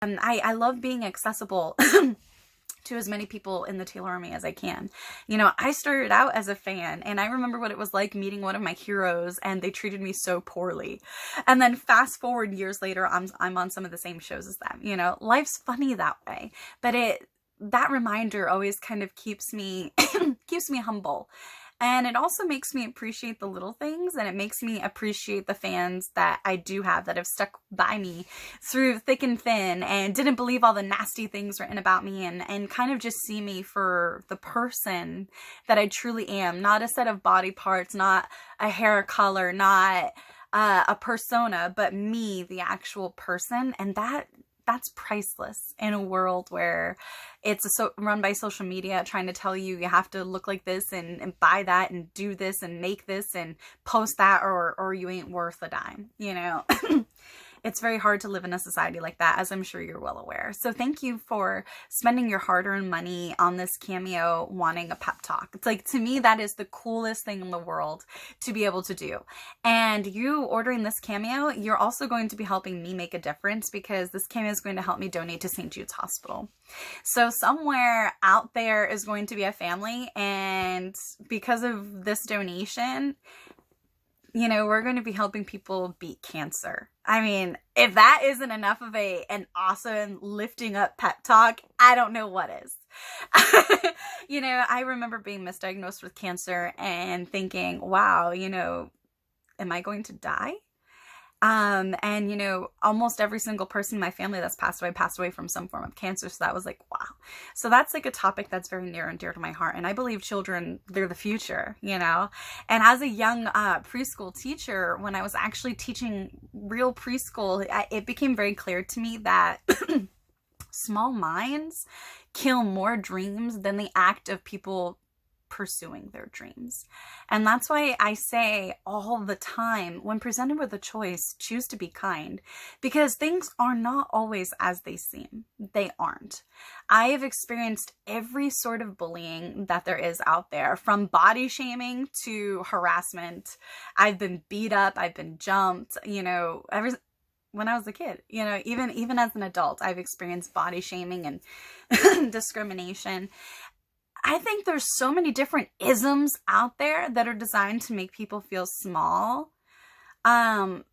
I love being accessible to as many people in the Taeler Army as I can. I started out as a fan, and I remember what it was like meeting one of my heroes and they treated me so poorly. And then fast forward years later, I'm on some of the same shows as them. Life's funny that way. But that reminder always kind of keeps me keeps me humble. And it also makes me appreciate the little things, and it makes me appreciate the fans that I do have that have stuck by me through thick and thin and didn't believe all the nasty things written about me, and kind of just see me for the person that I truly am. Not a set of body parts, not a hair color, not a persona, but me, the actual person. And that's priceless in a world where it's run by social media trying to tell you have to look like this and buy that and do this and make this and post that or you ain't worth a dime, It's very hard to live in a society like that, as I'm sure you're well aware. So thank you for spending your hard-earned money on this Cameo wanting a pep talk. It's like, to me, that is the coolest thing in the world to be able to do. And you ordering this Cameo, you're also going to be helping me make a difference, because this Cameo is going to help me donate to St. Jude's Hospital. So somewhere out there is going to be a family, and because of this donation, we're going to be helping people beat cancer. I mean, if that isn't enough of an awesome lifting up pep talk, I don't know what is. I remember being misdiagnosed with cancer and thinking, wow, am I going to die? And almost every single person in my family that's passed away from some form of cancer. So that was like, wow. So that's like a topic that's very near and dear to my heart. And I believe children, they're the future, And as a young preschool teacher, when I was actually teaching real preschool, it became very clear to me that small minds kill more dreams than the act of people pursuing their dreams. And that's why I say all the time, when presented with a choice, choose to be kind, because things are not always as they seem. They aren't. I have experienced every sort of bullying that there is out there, from body shaming to harassment. I've been beat up, I've been jumped, when I was a kid, even as an adult, I've experienced body shaming and discrimination. I think there's so many different isms out there that are designed to make people feel small. Why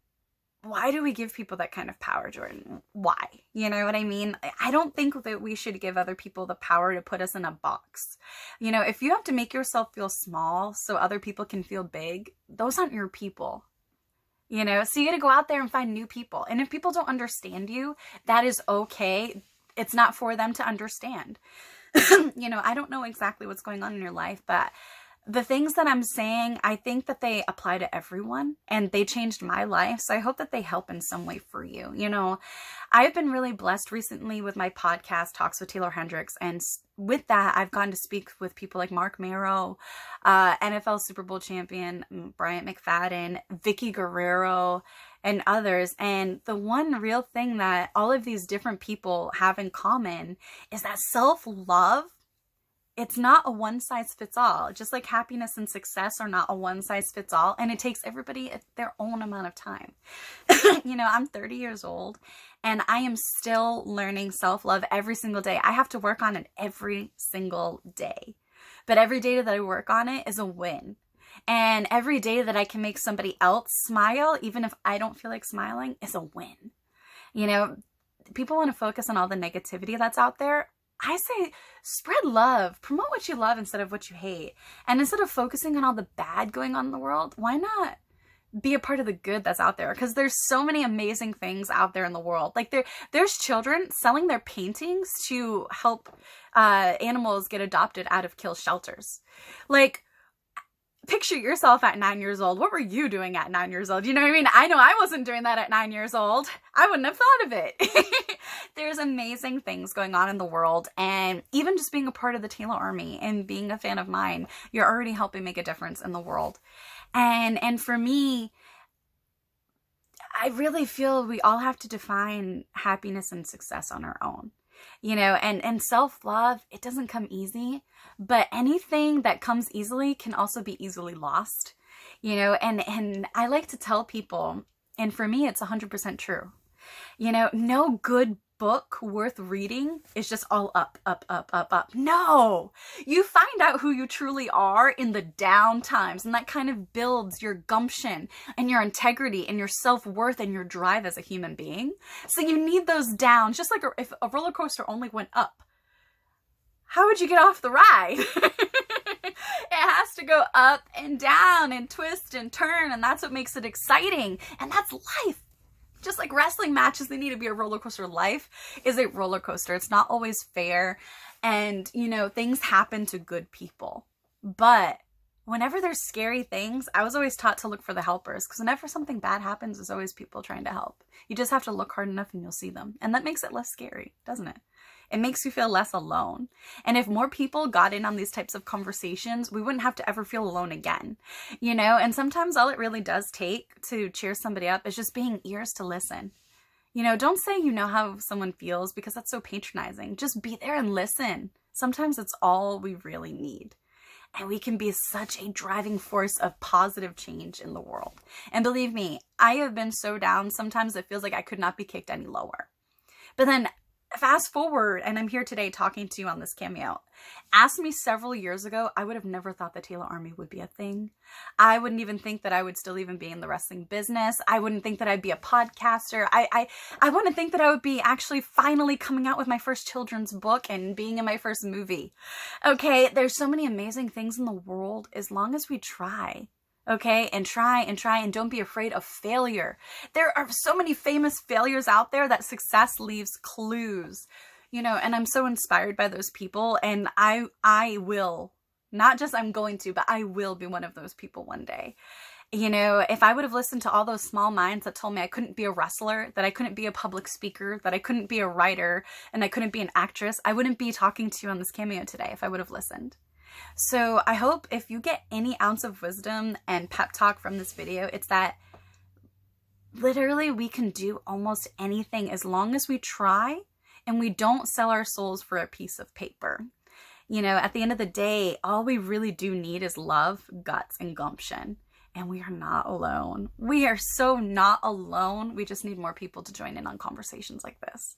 do we give people that kind of power, Jordan? Why? You know what I mean? I don't think that we should give other people the power to put us in a box. If you have to make yourself feel small so other people can feel big, those aren't your people. So you got to go out there and find new people. And if people don't understand you, that is okay. It's not for them to understand. I don't know exactly what's going on in your life, but the things that I'm saying, I think that they apply to everyone, and they changed my life. So I hope that they help in some way for you. I've been really blessed recently with my podcast, Talks with Taeler Hendrix. And with that, I've gotten to speak with people like Mark Marrow, NFL Super Bowl champion Bryant McFadden, Vicky Guerrero, and others. And the one real thing that all of these different people have in common is that self-love, it's not a one-size-fits-all. Just like happiness and success are not a one-size-fits-all, and it takes everybody their own amount of time. I'm 30 years old, and I am still learning self-love every single day. I have to work on it every single day. But every day that I work on it is a win. And every day that I can make somebody else smile, even if I don't feel like smiling, is a win. People want to focus on all the negativity that's out there. I say spread love, promote what you love instead of what you hate. And instead of focusing on all the bad going on in the world, why not be a part of the good that's out there? Because there's so many amazing things out there in the world. Like there's children selling their paintings to help animals get adopted out of kill shelters. Like, picture yourself at 9 years old. What were you doing at 9 years old? You know what I mean? I know I wasn't doing that at 9 years old. I wouldn't have thought of it. There's amazing things going on in the world. And even just being a part of the Taeler Army and being a fan of mine, you're already helping make a difference in the world. And for me, I really feel we all have to define happiness and success on our own. And self-love, it doesn't come easy, but anything that comes easily can also be easily lost, and I like to tell people, and for me, it's 100% true. No good book worth reading is just all up, up, up, up, up. No, you find out who you truly are in the down times, and that kind of builds your gumption and your integrity and your self-worth and your drive as a human being. So you need those downs, just like if a roller coaster only went up, how would you get off the ride? It has to go up and down and twist and turn, and that's what makes it exciting. And that's life. Just like wrestling matches, they need to be a roller coaster. Life is a roller coaster. It's not always fair. And, you know, things happen to good people. But whenever there's scary things, I was always taught to look for the helpers, because whenever something bad happens, there's always people trying to help. You just have to look hard enough and you'll see them. And that makes it less scary, doesn't it? It makes you feel less alone. And if more people got in on these types of conversations, we wouldn't have to ever feel alone again, you know? And sometimes all it really does take to cheer somebody up is just being ears to listen. You know, don't say you know how someone feels, because that's so patronizing. Just be there and listen. Sometimes it's all we really need. And we can be such a driving force of positive change in the world. And believe me, I have been so down. Sometimes it feels like I could not be kicked any lower. But then fast forward, and I'm here today talking to you on this Cameo. Ask me several years ago, I would have never thought the Taeler Army would be a thing. I wouldn't even think that I would still even be in the wrestling business. I wouldn't think that I'd be a podcaster. I wouldn't think that I would be actually finally coming out with my first children's book and being in my first movie. Okay, there's so many amazing things in the world as long as we try. Okay, and try, and don't be afraid of failure. There are so many famous failures out there that success leaves clues, you know, and I'm so inspired by those people. And I will, not just I'm going to, but I will be one of those people one day. You know, if I would have listened to all those small minds that told me I couldn't be a wrestler, that I couldn't be a public speaker, that I couldn't be a writer, and I couldn't be an actress, I wouldn't be talking to you on this Cameo today if I would have listened. So I hope if you get any ounce of wisdom and pep talk from this video, it's that literally we can do almost anything as long as we try and we don't sell our souls for a piece of paper. You know, at the end of the day, all we really do need is love, guts, and gumption. And we are not alone. We are so not alone. We just need more people to join in on conversations like this.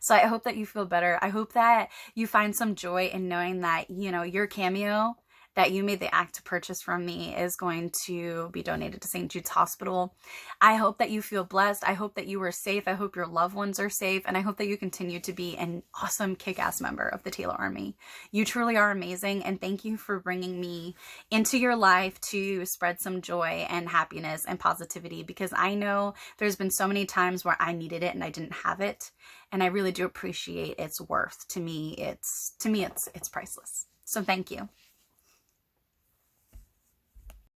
So I hope that you feel better. I hope that you find some joy in knowing that, you know, your Cameo that you made the act to purchase from me is going to be donated to St. Jude's Hospital. I hope that you feel blessed. I hope that you are safe. I hope your loved ones are safe. And I hope that you continue to be an awesome kick-ass member of the Taeler Army. You truly are amazing. And thank you for bringing me into your life to spread some joy and happiness and positivity, because I know there's been so many times where I needed it and I didn't have it. And I really do appreciate its worth. To me, it's priceless. So thank you.